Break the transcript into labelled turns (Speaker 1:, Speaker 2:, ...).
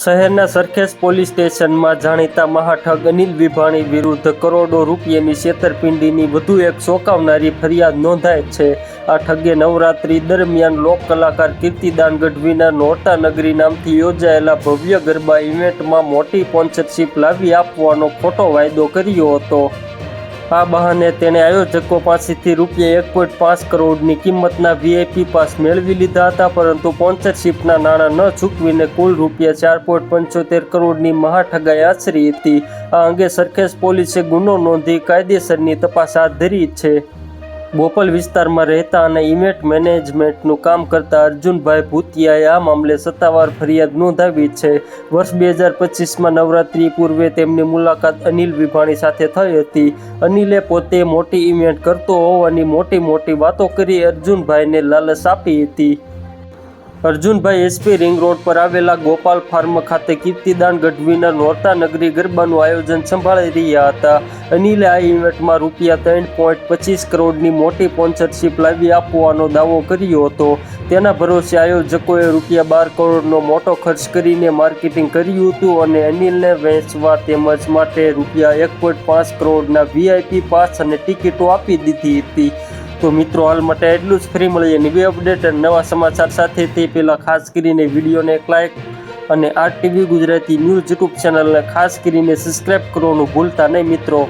Speaker 1: શહેરના સરખેજ પોલીસ સ્ટેશનમાં જાણીતા મહાઠગ અનિલ વિભાણી વિરુદ્ધ કરોડો રૂપિયાની છેતરપિંડીની વધુ એક ચોંકાવનારી ફરિયાદ નોંધાઈ છે. આ ઠગે નવરાત્રી દરમિયાન લોક કલાકાર કીર્તિદાન ગઢવીના નોરતા નગરી નામથી યોજાયેલા ભવ્ય ગરબા ઇવેન્ટમાં મોટી સ્પોન્સરશિપ લાવી આપવાનો ખોટો વાયદો કર્યો હતો. આ બહાને તેણે આયોજકો પાસેથી ₹1.5 કરોડની કિંમતના VIP પાસ મેળવી લીધા હતા, પરંતુ સ્પોન્સરશિપના નાણાં ન ચૂકવીને કુલ ₹4.75 કરોડની મહાઠગાઈ આચરી હતી. આ અંગે સરખેજ પોલીસે ગુનો નોંધી કાયદેસરની તપાસ હાથ ધરી છે. બોપલ વિસ્તારમાં રહેતા અને ઇવેન્ટ મેનેજમેન્ટનું કામ કરતા અર્જુનભાઈ ભૂતિયાએ આ મામલે સત્તાવાર ફરિયાદ નોંધાવી છે. વર્ષ 2025માં નવરાત્રી પૂર્વે તેમની મુલાકાત અનિલ વિભાણી સાથે થઈ હતી. અનિલે પોતે મોટી ઇવેન્ટ કરતો હોવાની મોટી વાતો કરી અર્જુનભાઈને લાલચ આપી હતી. અર્જુનભાઈ SP રિંગ રોડ પર આવેલા ગોપાલ ફાર્મ ખાતે કીર્તિદાન ગઢવીના નોરતા નગરી ગરબાનું આયોજન સંભાળી રહ્યા હતા. અનિલે આ ઇવેન્ટમાં ₹3.25 કરોડની મોટી સ્પોન્સરશિપ લાવી આપવાનો દાવો કર્યો હતો. તેના ભરોસે આયોજકોએ ₹12 કરોડનો મોટો ખર્ચ કરીને માર્કેટિંગ કર્યું હતું અને અનિલને વેચવા તેમજ માટે ₹1.5 કરોડના VIP પાસ અને ટિકિટો આપી દીધી હતી. તો મિત્રો, હાલ માટે એટલું જ. ફરી મળીએ નવી અપડેટ અને નવા સમાચાર સાથે. તે પહેલાં ખાસ કરીને વિડીયોને એક લાઇક અને RTV ગુજરાતી ન્યૂઝ YouTube ચેનલને ખાસ કરીને સબસ્ક્રાઈબ કરવાનું ભૂલતા નહીં મિત્રો.